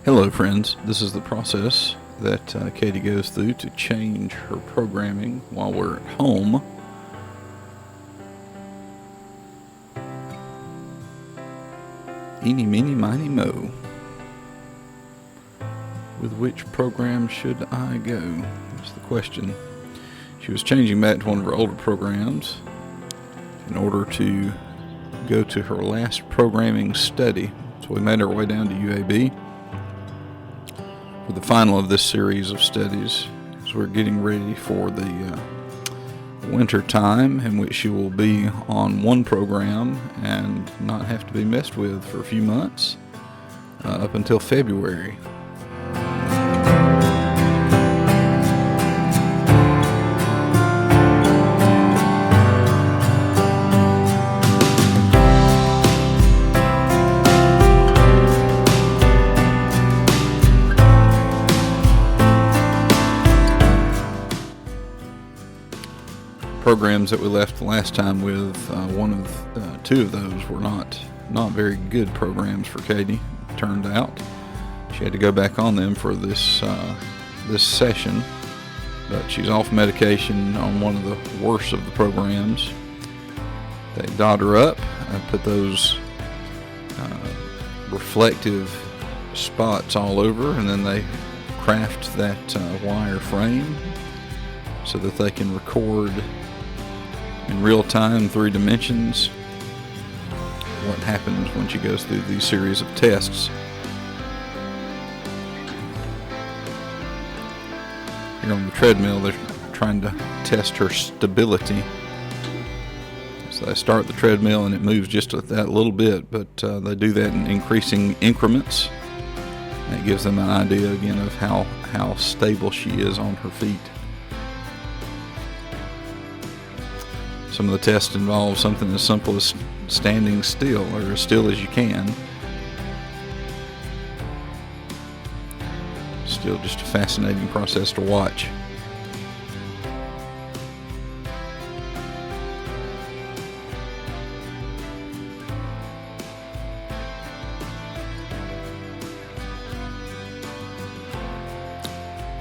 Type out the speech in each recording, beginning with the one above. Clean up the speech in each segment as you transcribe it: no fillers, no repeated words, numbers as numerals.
Hello friends, this is the process that Katie goes through to change her programming while we're at home. Eeny, meeny, miny, mo. With which program should I go? That's the question. She was changing back to one of her older programs in order to go to her last programming study. So we made our way down to UAB for the final of this series of studies, as we're getting ready for the winter time, in which she will be on one program and not have to be messed with for a few months, up until February. Programs that we left the last time with, two of those were not very good programs for Katie. It turned out she had to go back on them for this session, but she's off medication on one of the worst of the programs. They dot her up and put those reflective spots all over, and then they craft that wire frame so that they can record in real time, 3 dimensions, what happens when she goes through these series of tests. Here on the treadmill, they're trying to test her stability. So they start the treadmill and it moves just that little bit, but they do that in increasing increments. That gives them an idea again of how stable she is on her feet. Some of the tests involve something as simple as standing still, or as still as you can. Still just a fascinating process to watch.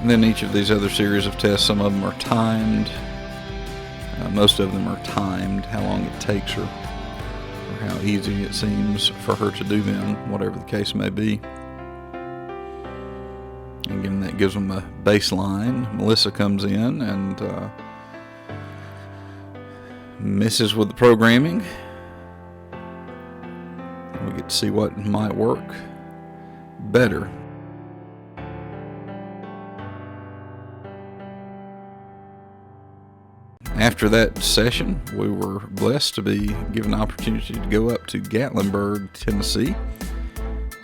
And then each of these other series of tests, some of them are timed. Most of them are timed, how long it takes her, or how easy it seems for her to do them, whatever the case may be. Again, that gives them a baseline. Melissa comes in and messes with the programming. We get to see what might work better. After that session, we were blessed to be given an opportunity to go up to Gatlinburg, Tennessee,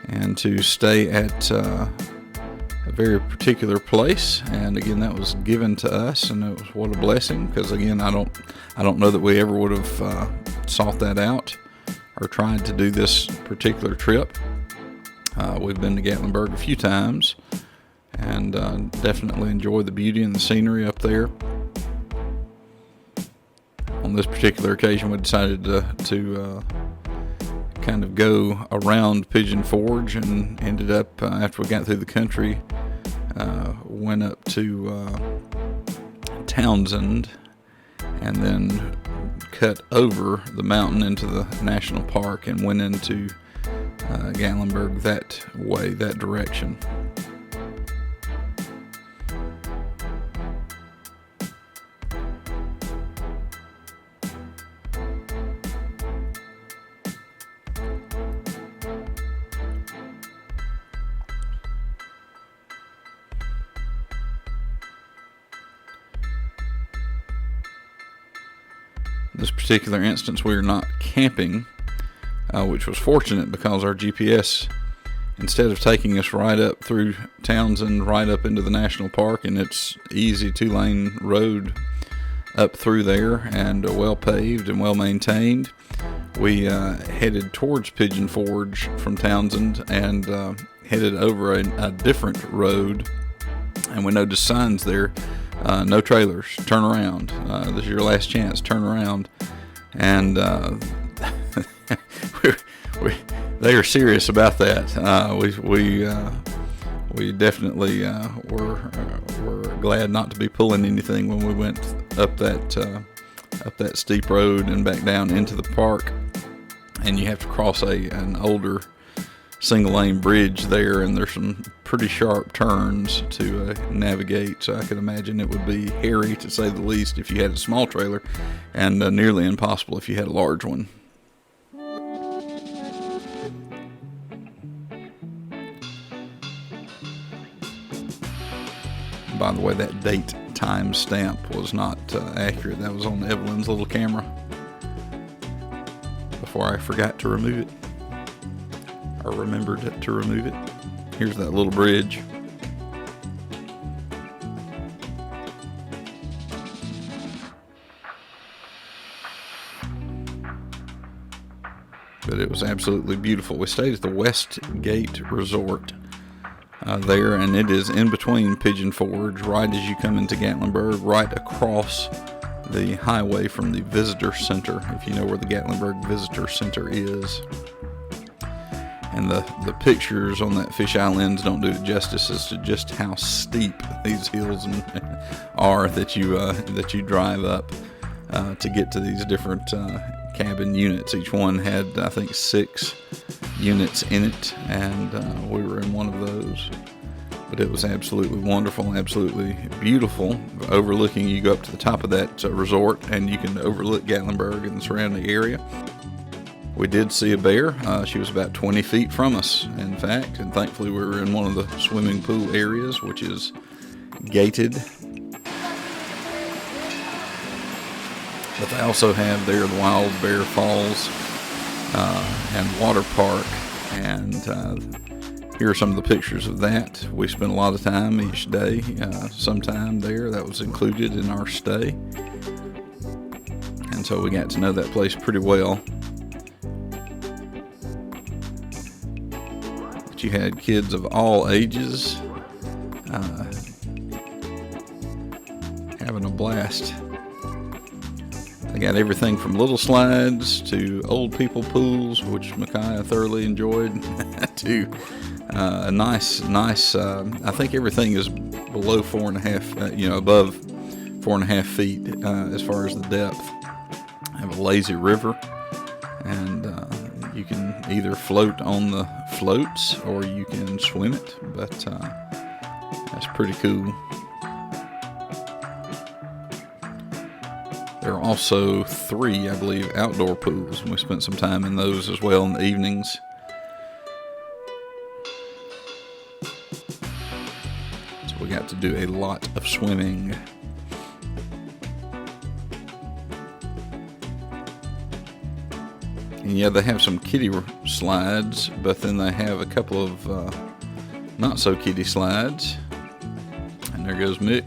and to stay at a very particular place. And again, that was given to us, and it was what a blessing, because again, I don't know that we ever would have sought that out or tried to do this particular trip. We've been to Gatlinburg a few times, and definitely enjoy the beauty and the scenery up there. On this particular occasion, we decided to kind of go around Pigeon Forge, and ended up, after we got through the country, went up to Townsend, and then cut over the mountain into the national park and went into Gatlinburg that way, that direction. In this particular instance, we were not camping, which was fortunate because our GPS, instead of taking us right up through Townsend, right up into the national park, and it's easy 2-lane road up through there, and well paved and well maintained, we headed towards Pigeon Forge from Townsend and headed over a different road, and we noticed signs there, no trailers, turn around, this is your last chance, turn around. And they are serious about that. We definitely were glad not to be pulling anything when we went up that steep road and back down into the park. And you have to cross an older single-lane bridge there, and there's some pretty sharp turns to navigate. So I can imagine it would be hairy, to say the least, if you had a small trailer, and nearly impossible if you had a large one. By the way, that date time stamp was not accurate. That was on Evelyn's little camera before I forgot to remove it, or remembered to remove it. Here's that little bridge. But it was absolutely beautiful. We stayed at the Westgate Resort there, and it is in between Pigeon Forge, right as you come into Gatlinburg, right across the highway from the visitor center, if you know where the Gatlinburg Visitor Center is. And the pictures on that fisheye lens don't do it justice as to just how steep these hills are that you drive up to get to these different cabin units. Each one had, I think, 6 units in it, and we were in one of those. But it was absolutely wonderful, absolutely beautiful. Overlooking, you go up to the top of that resort, and you can overlook Gatlinburg and the surrounding area. We did see a bear. She was about 20 feet from us, in fact, and thankfully we were in one of the swimming pool areas, which is gated. But they also have there the Wild Bear Falls and Water Park, and here are some of the pictures of that. We spent a lot of time each day, sometime there. That was included in our stay, and so we got to know that place pretty well. But you had kids of all ages having a blast. They got everything from little slides to old people pools, which Micaiah thoroughly enjoyed, to a nice. I think everything is below 4.5, above 4.5 feet as far as the depth. I have a lazy river, and you can either float on the floats or you can swim it. But that's pretty cool. There are also 3, I believe, outdoor pools, and we spent some time in those as well in the evenings. So we got to do a lot of swimming. And yeah, they have some kiddie slides, but then they have a couple of not so kiddie slides. And there goes Mick.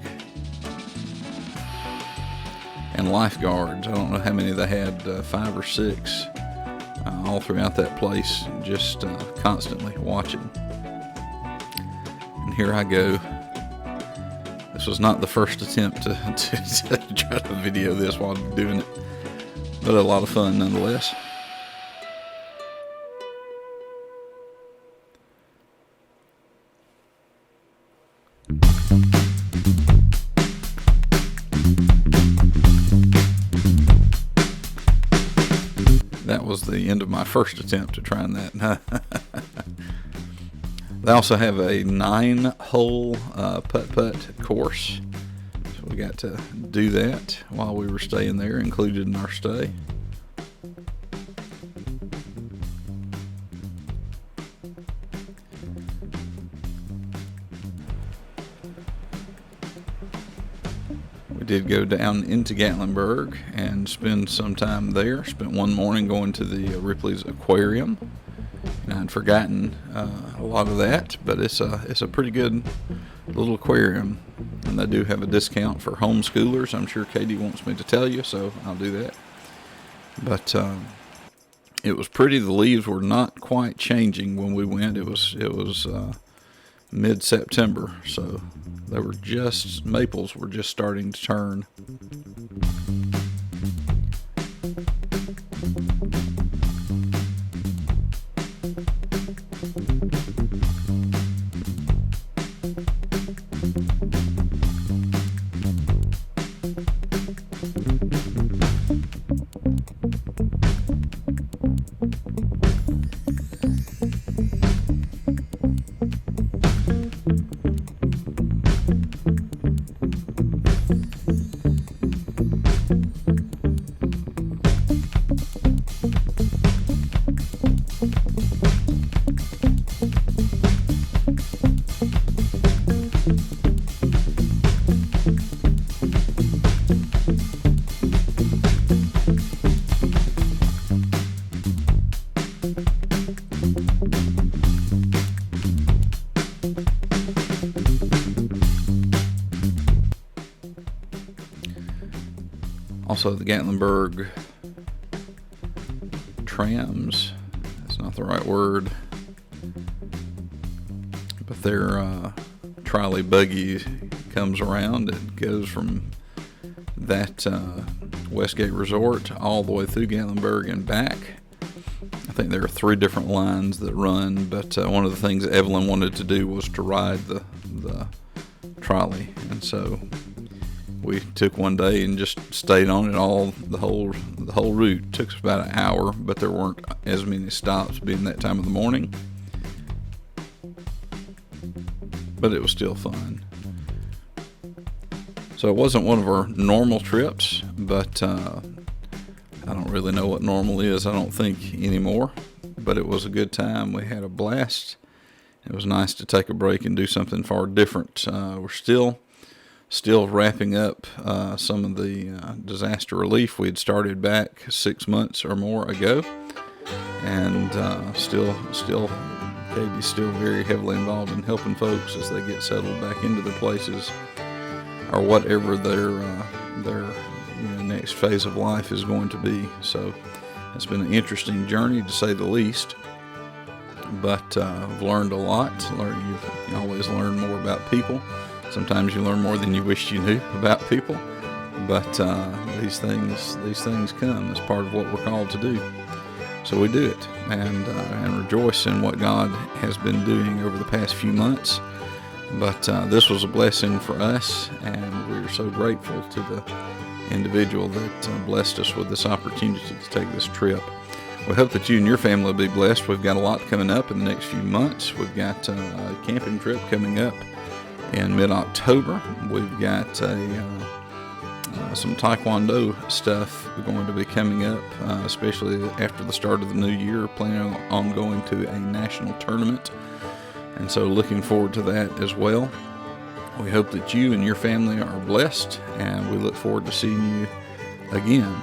And lifeguards. I don't know how many they had, 5 or 6, all throughout that place, just constantly watching. And here I go. This was not the first attempt to try to video this while doing it, but a lot of fun nonetheless. That was the end of my first attempt at trying that. They also have a 9-hole putt-putt course. So we got to do that while we were staying there, included in our stay. We did go down into Gatlinburg and spend some time there. Spent one morning going to the Ripley's Aquarium. I'd forgotten a lot of that, but it's a pretty good little aquarium, and they do have a discount for homeschoolers. I'm sure Katie wants me to tell you, so I'll do that. But it was pretty. The leaves were not quite changing when we went. It was mid-September, so maples were just starting to turn. Also, the Gatlinburg trams, that's not the right word, but their trolley buggy comes around and goes from that Westgate Resort all the way through Gatlinburg and back. I think there are 3 different lines that run, but one of the things that Evelyn wanted to do was to ride the trolley, and so we took one day and just stayed on it the whole route. It took us about an hour, but there weren't as many stops being that time of the morning. But it was still fun. So it wasn't one of our normal trips, but I don't really know what normal is, I don't think, anymore. But it was a good time. We had a blast. It was nice to take a break and do something far different. We're still wrapping up some of the disaster relief we had started back 6 months or more ago, and still Katie's still very heavily involved in helping folks as they get settled back into their places or whatever their next phase of life is going to be. So it's been an interesting journey, to say the least, but I've learned a lot. You always learn more about people. Sometimes you learn more than you wished you knew about people, but these things come as part of what we're called to do. So we do it and rejoice in what God has been doing over the past few months. But this was a blessing for us, and we're so grateful to the individual that blessed us with this opportunity to take this trip. We hope that you and your family will be blessed. We've got a lot coming up in the next few months. We've got a camping trip coming up in mid-October. We've got some Taekwondo stuff going to be coming up, especially after the start of the new year, planning on going to a national tournament, and so looking forward to that as well. We hope that you and your family are blessed, and we look forward to seeing you again